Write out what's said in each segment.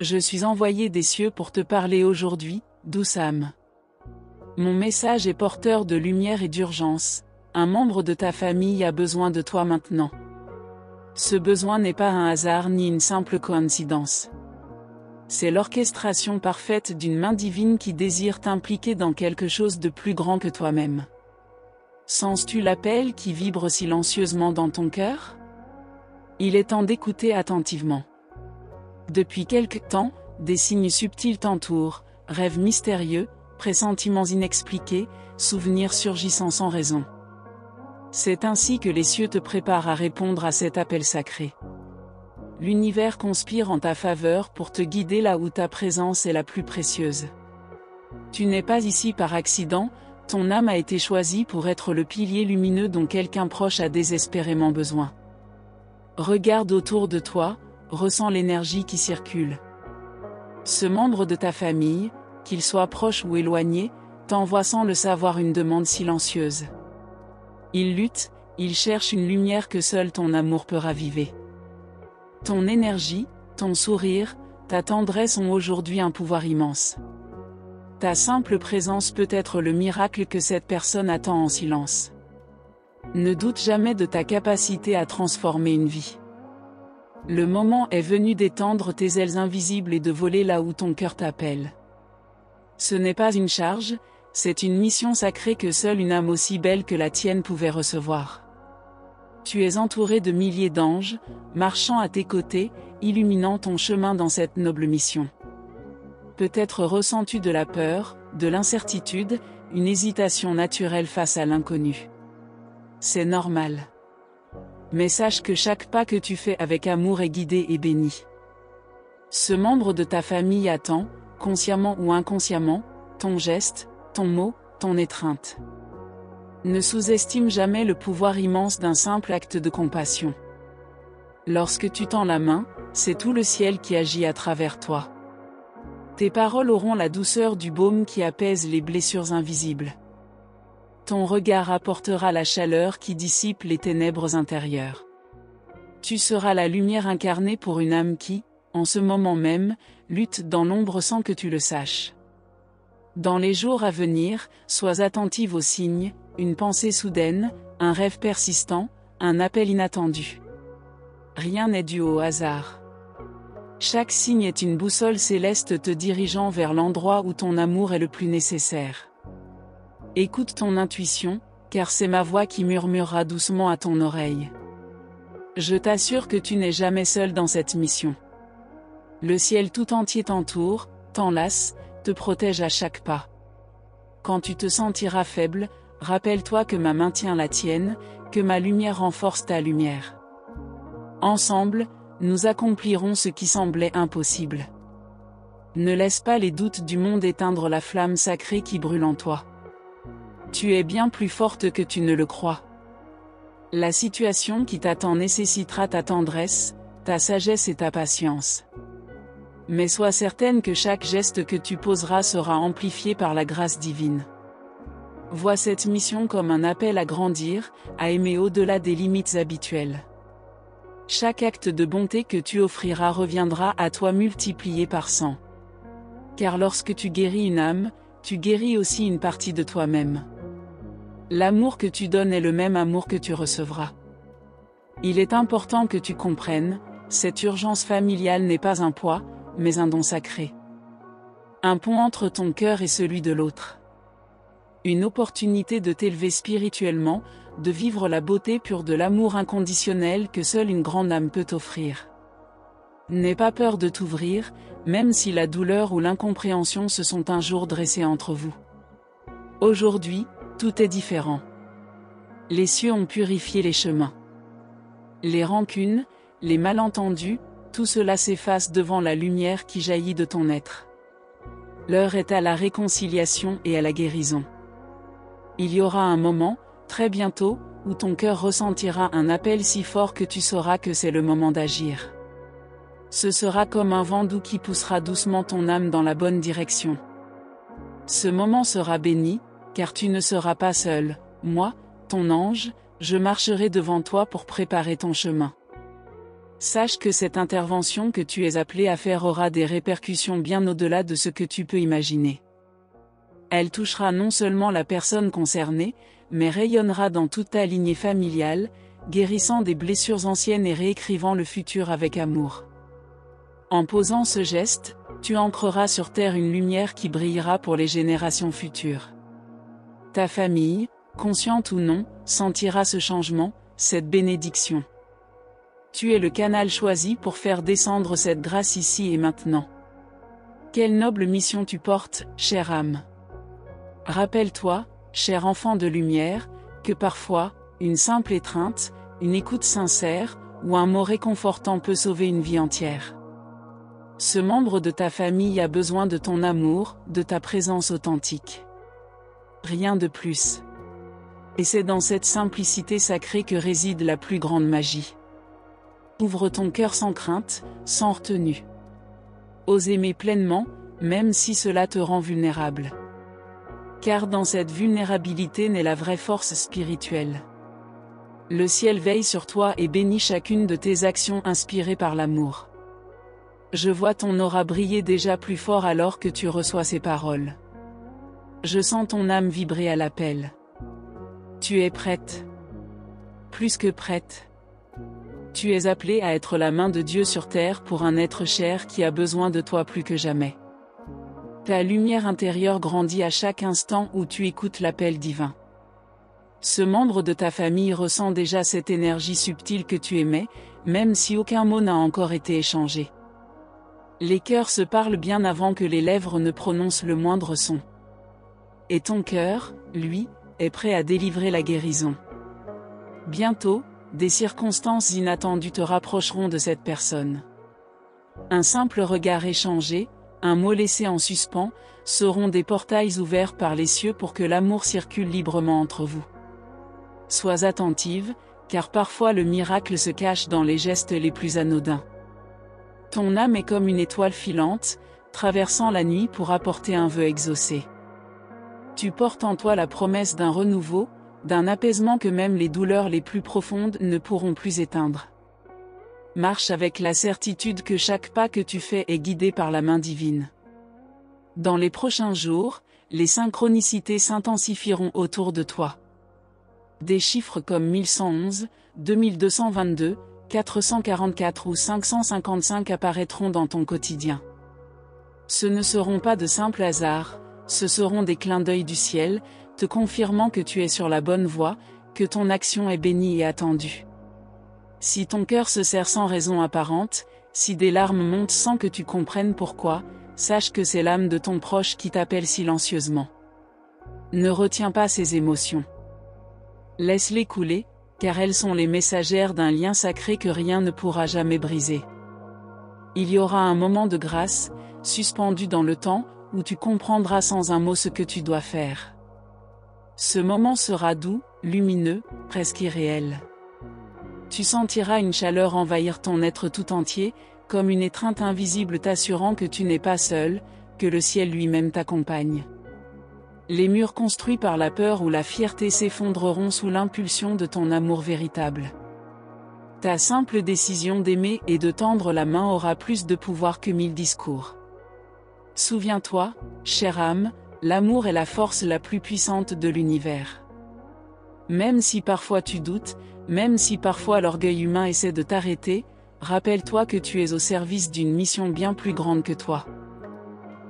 Je suis envoyé des cieux pour te parler aujourd'hui, douce âme. Mon message est porteur de lumière et d'urgence. Un membre de ta famille a besoin de toi maintenant. Ce besoin n'est pas un hasard ni une simple coïncidence. C'est l'orchestration parfaite d'une main divine qui désire t'impliquer dans quelque chose de plus grand que toi-même. Sens-tu l'appel qui vibre silencieusement dans ton cœur? Il est temps d'écouter attentivement. Depuis quelque temps, des signes subtils t'entourent, rêves mystérieux, pressentiments inexpliqués, souvenirs surgissant sans raison. C'est ainsi que les cieux te préparent à répondre à cet appel sacré. L'univers conspire en ta faveur pour te guider là où ta présence est la plus précieuse. Tu n'es pas ici par accident, ton âme a été choisie pour être le pilier lumineux dont quelqu'un proche a désespérément besoin. Regarde autour de toi, ressens l'énergie qui circule. Ce membre de ta famille, qu'il soit proche ou éloigné, t'envoie sans le savoir une demande silencieuse. Il lutte, il cherche une lumière que seul ton amour peut raviver. Ton énergie, ton sourire, ta tendresse ont aujourd'hui un pouvoir immense. Ta simple présence peut être le miracle que cette personne attend en silence. Ne doute jamais de ta capacité à transformer une vie. Le moment est venu d'étendre tes ailes invisibles et de voler là où ton cœur t'appelle. Ce n'est pas une charge, c'est une mission sacrée que seule une âme aussi belle que la tienne pouvait recevoir. Tu es entouré de milliers d'anges, marchant à tes côtés, illuminant ton chemin dans cette noble mission. Peut-être ressens-tu de la peur, de l'incertitude, une hésitation naturelle face à l'inconnu. C'est normal. Mais sache que chaque pas que tu fais avec amour est guidé et béni. Ce membre de ta famille attend, consciemment ou inconsciemment, ton geste, ton mot, ton étreinte. Ne sous-estime jamais le pouvoir immense d'un simple acte de compassion. Lorsque tu tends la main, c'est tout le ciel qui agit à travers toi. Tes paroles auront la douceur du baume qui apaise les blessures invisibles. Ton regard apportera la chaleur qui dissipe les ténèbres intérieures. Tu seras la lumière incarnée pour une âme qui, en ce moment même, lutte dans l'ombre sans que tu le saches. Dans les jours à venir, sois attentive aux signes, une pensée soudaine, un rêve persistant, un appel inattendu. Rien n'est dû au hasard. Chaque signe est une boussole céleste te dirigeant vers l'endroit où ton amour est le plus nécessaire. Écoute ton intuition, car c'est ma voix qui murmurera doucement à ton oreille. Je t'assure que tu n'es jamais seul dans cette mission. Le ciel tout entier t'entoure, t'enlace, te protège à chaque pas. Quand tu te sentiras faible, rappelle-toi que ma main tient la tienne, que ma lumière renforce ta lumière. Ensemble, nous accomplirons ce qui semblait impossible. Ne laisse pas les doutes du monde éteindre la flamme sacrée qui brûle en toi. Tu es bien plus forte que tu ne le crois. La situation qui t'attend nécessitera ta tendresse, ta sagesse et ta patience. Mais sois certaine que chaque geste que tu poseras sera amplifié par la grâce divine. Vois cette mission comme un appel à grandir, à aimer au-delà des limites habituelles. Chaque acte de bonté que tu offriras reviendra à toi multiplié par 100. Car lorsque tu guéris une âme, tu guéris aussi une partie de toi-même. L'amour que tu donnes est le même amour que tu recevras. Il est important que tu comprennes, cette urgence familiale n'est pas un poids, mais un don sacré. Un pont entre ton cœur et celui de l'autre. Une opportunité de t'élever spirituellement, de vivre la beauté pure de l'amour inconditionnel que seule une grande âme peut offrir. N'aie pas peur de t'ouvrir, même si la douleur ou l'incompréhension se sont un jour dressées entre vous. Aujourd'hui, tout est différent. Les cieux ont purifié les chemins. Les rancunes, les malentendus, tout cela s'efface devant la lumière qui jaillit de ton être. L'heure est à la réconciliation et à la guérison. Il y aura un moment, très bientôt, où ton cœur ressentira un appel si fort que tu sauras que c'est le moment d'agir. Ce sera comme un vent doux qui poussera doucement ton âme dans la bonne direction. Ce moment sera béni, car tu ne seras pas seul, moi, ton ange, je marcherai devant toi pour préparer ton chemin. Sache que cette intervention que tu es appelé à faire aura des répercussions bien au-delà de ce que tu peux imaginer. Elle touchera non seulement la personne concernée, mais rayonnera dans toute ta lignée familiale, guérissant des blessures anciennes et réécrivant le futur avec amour. En posant ce geste, tu ancreras sur terre une lumière qui brillera pour les générations futures. Ta famille, consciente ou non, sentira ce changement, cette bénédiction. Tu es le canal choisi pour faire descendre cette grâce ici et maintenant. Quelle noble mission tu portes, chère âme. Rappelle-toi, cher enfant de lumière, que parfois, une simple étreinte, une écoute sincère, ou un mot réconfortant peut sauver une vie entière. Ce membre de ta famille a besoin de ton amour, de ta présence authentique. Rien de plus. Et c'est dans cette simplicité sacrée que réside la plus grande magie. Ouvre ton cœur sans crainte, sans retenue. Ose aimer pleinement, même si cela te rend vulnérable. Car dans cette vulnérabilité naît la vraie force spirituelle. Le ciel veille sur toi et bénit chacune de tes actions inspirées par l'amour. Je vois ton aura briller déjà plus fort alors que tu reçois ces paroles. Je sens ton âme vibrer à l'appel. Tu es prête. Plus que prête. Tu es appelée à être la main de Dieu sur terre pour un être cher qui a besoin de toi plus que jamais. Ta lumière intérieure grandit à chaque instant où tu écoutes l'appel divin. Ce membre de ta famille ressent déjà cette énergie subtile que tu émets, même si aucun mot n'a encore été échangé. Les cœurs se parlent bien avant que les lèvres ne prononcent le moindre son. Et ton cœur, lui, est prêt à délivrer la guérison. Bientôt, des circonstances inattendues te rapprocheront de cette personne. Un simple regard échangé, un mot laissé en suspens, seront des portails ouverts par les cieux pour que l'amour circule librement entre vous. Sois attentive, car parfois le miracle se cache dans les gestes les plus anodins. Ton âme est comme une étoile filante, traversant la nuit pour apporter un vœu exaucé. Tu portes en toi la promesse d'un renouveau, d'un apaisement que même les douleurs les plus profondes ne pourront plus éteindre. Marche avec la certitude que chaque pas que tu fais est guidé par la main divine. Dans les prochains jours, les synchronicités s'intensifieront autour de toi. Des chiffres comme 1111, 2222, 444 ou 555 apparaîtront dans ton quotidien. Ce ne seront pas de simples hasards, ce seront des clins d'œil du ciel, te confirmant que tu es sur la bonne voie, que ton action est bénie et attendue. Si ton cœur se serre sans raison apparente, si des larmes montent sans que tu comprennes pourquoi, sache que c'est l'âme de ton proche qui t'appelle silencieusement. Ne retiens pas ces émotions. Laisse-les couler, car elles sont les messagères d'un lien sacré que rien ne pourra jamais briser. Il y aura un moment de grâce, suspendu dans le temps, où tu comprendras sans un mot ce que tu dois faire. Ce moment sera doux, lumineux, presque irréel. Tu sentiras une chaleur envahir ton être tout entier, comme une étreinte invisible t'assurant que tu n'es pas seul, que le ciel lui-même t'accompagne. Les murs construits par la peur ou la fierté s'effondreront sous l'impulsion de ton amour véritable. Ta simple décision d'aimer et de tendre la main aura plus de pouvoir que 1000 discours. Souviens-toi, chère âme, l'amour est la force la plus puissante de l'univers. Même si parfois tu doutes, même si parfois l'orgueil humain essaie de t'arrêter, rappelle-toi que tu es au service d'une mission bien plus grande que toi.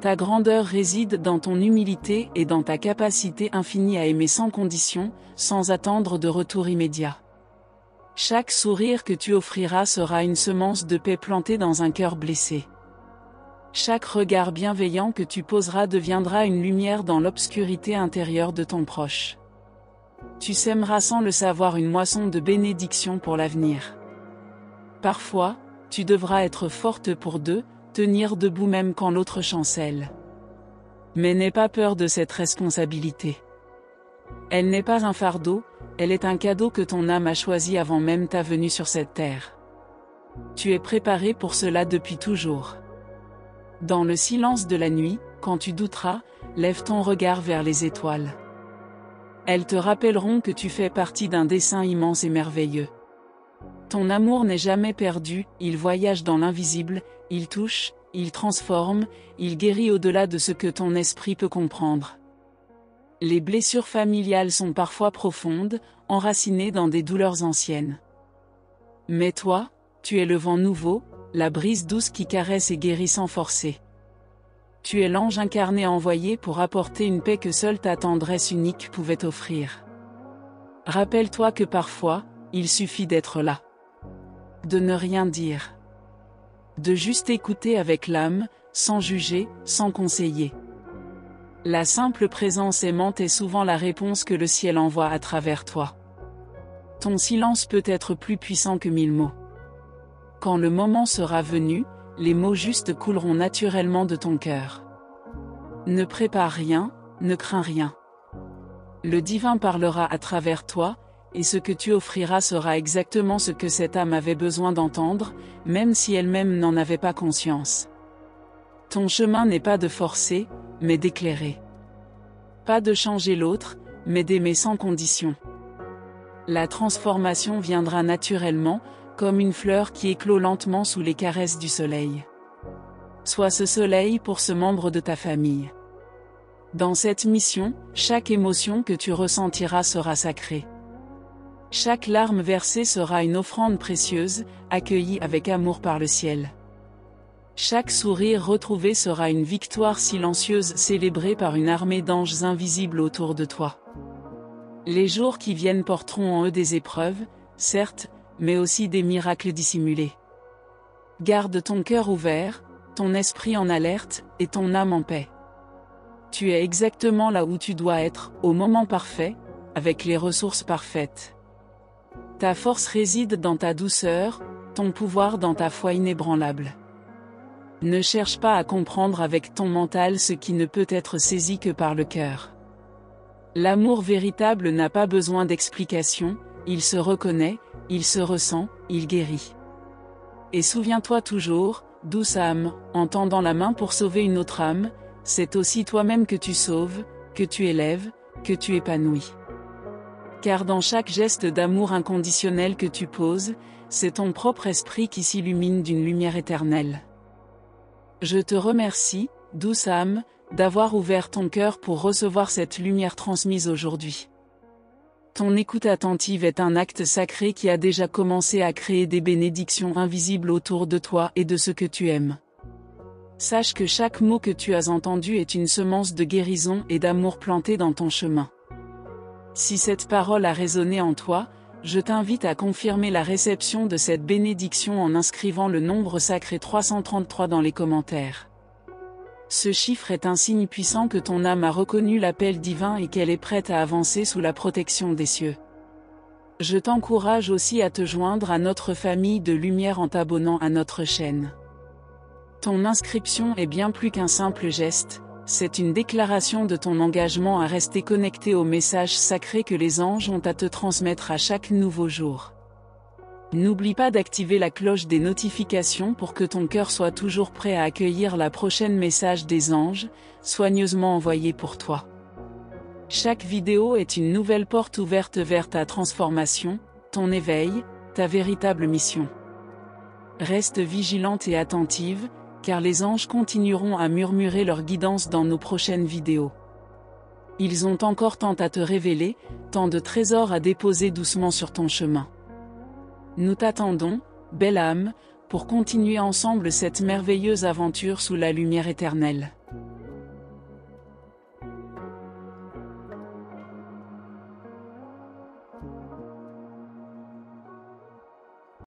Ta grandeur réside dans ton humilité et dans ta capacité infinie à aimer sans condition, sans attendre de retour immédiat. Chaque sourire que tu offriras sera une semence de paix plantée dans un cœur blessé. Chaque regard bienveillant que tu poseras deviendra une lumière dans l'obscurité intérieure de ton proche. Tu sèmeras sans le savoir une moisson de bénédiction pour l'avenir. Parfois, tu devras être forte pour deux, tenir debout même quand l'autre chancelle. Mais n'aie pas peur de cette responsabilité. Elle n'est pas un fardeau, elle est un cadeau que ton âme a choisi avant même ta venue sur cette terre. Tu es préparé pour cela depuis toujours. Dans le silence de la nuit, quand tu douteras, lève ton regard vers les étoiles. Elles te rappelleront que tu fais partie d'un dessein immense et merveilleux. Ton amour n'est jamais perdu, il voyage dans l'invisible, il touche, il transforme, il guérit au-delà de ce que ton esprit peut comprendre. Les blessures familiales sont parfois profondes, enracinées dans des douleurs anciennes. Mais toi, tu es le vent nouveau, la brise douce qui caresse et guérit sans forcer. Tu es l'ange incarné envoyé pour apporter une paix que seule ta tendresse unique pouvait offrir. Rappelle-toi que parfois, il suffit d'être là. De ne rien dire. De juste écouter avec l'âme, sans juger, sans conseiller. La simple présence aimante est souvent la réponse que le ciel envoie à travers toi. Ton silence peut être plus puissant que 1000 mots. Quand le moment sera venu, les mots justes couleront naturellement de ton cœur. Ne prépare rien, ne crains rien. Le divin parlera à travers toi, et ce que tu offriras sera exactement ce que cette âme avait besoin d'entendre, même si elle-même n'en avait pas conscience. Ton chemin n'est pas de forcer, mais d'éclairer. Pas de changer l'autre, mais d'aimer sans condition. La transformation viendra naturellement, comme une fleur qui éclot lentement sous les caresses du soleil. Sois ce soleil pour ce membre de ta famille. Dans cette mission, chaque émotion que tu ressentiras sera sacrée. Chaque larme versée sera une offrande précieuse, accueillie avec amour par le ciel. Chaque sourire retrouvé sera une victoire silencieuse célébrée par une armée d'anges invisibles autour de toi. Les jours qui viennent porteront en eux des épreuves, certes, mais aussi des miracles dissimulés. Garde ton cœur ouvert, ton esprit en alerte, et ton âme en paix. Tu es exactement là où tu dois être, au moment parfait, avec les ressources parfaites. Ta force réside dans ta douceur, ton pouvoir dans ta foi inébranlable. Ne cherche pas à comprendre avec ton mental ce qui ne peut être saisi que par le cœur. L'amour véritable n'a pas besoin d'explication, il se reconnaît, il se ressent, il guérit. Et souviens-toi toujours, douce âme, en tendant la main pour sauver une autre âme, c'est aussi toi-même que tu sauves, que tu élèves, que tu épanouis. Car dans chaque geste d'amour inconditionnel que tu poses, c'est ton propre esprit qui s'illumine d'une lumière éternelle. Je te remercie, douce âme, d'avoir ouvert ton cœur pour recevoir cette lumière transmise aujourd'hui. Ton écoute attentive est un acte sacré qui a déjà commencé à créer des bénédictions invisibles autour de toi et de ce que tu aimes. Sache que chaque mot que tu as entendu est une semence de guérison et d'amour plantée dans ton chemin. Si cette parole a résonné en toi, je t'invite à confirmer la réception de cette bénédiction en inscrivant le nombre sacré 333 dans les commentaires. Ce chiffre est un signe puissant que ton âme a reconnu l'appel divin et qu'elle est prête à avancer sous la protection des cieux. Je t'encourage aussi à te joindre à notre famille de lumière en t'abonnant à notre chaîne. Ton inscription est bien plus qu'un simple geste, c'est une déclaration de ton engagement à rester connecté aux messages sacrés que les anges ont à te transmettre à chaque nouveau jour. N'oublie pas d'activer la cloche des notifications pour que ton cœur soit toujours prêt à accueillir la prochaine message des anges, soigneusement envoyé pour toi. Chaque vidéo est une nouvelle porte ouverte vers ta transformation, ton éveil, ta véritable mission. Reste vigilante et attentive, car les anges continueront à murmurer leur guidance dans nos prochaines vidéos. Ils ont encore tant à te révéler, tant de trésors à déposer doucement sur ton chemin. Nous t'attendons, belle âme, pour continuer ensemble cette merveilleuse aventure sous la lumière éternelle.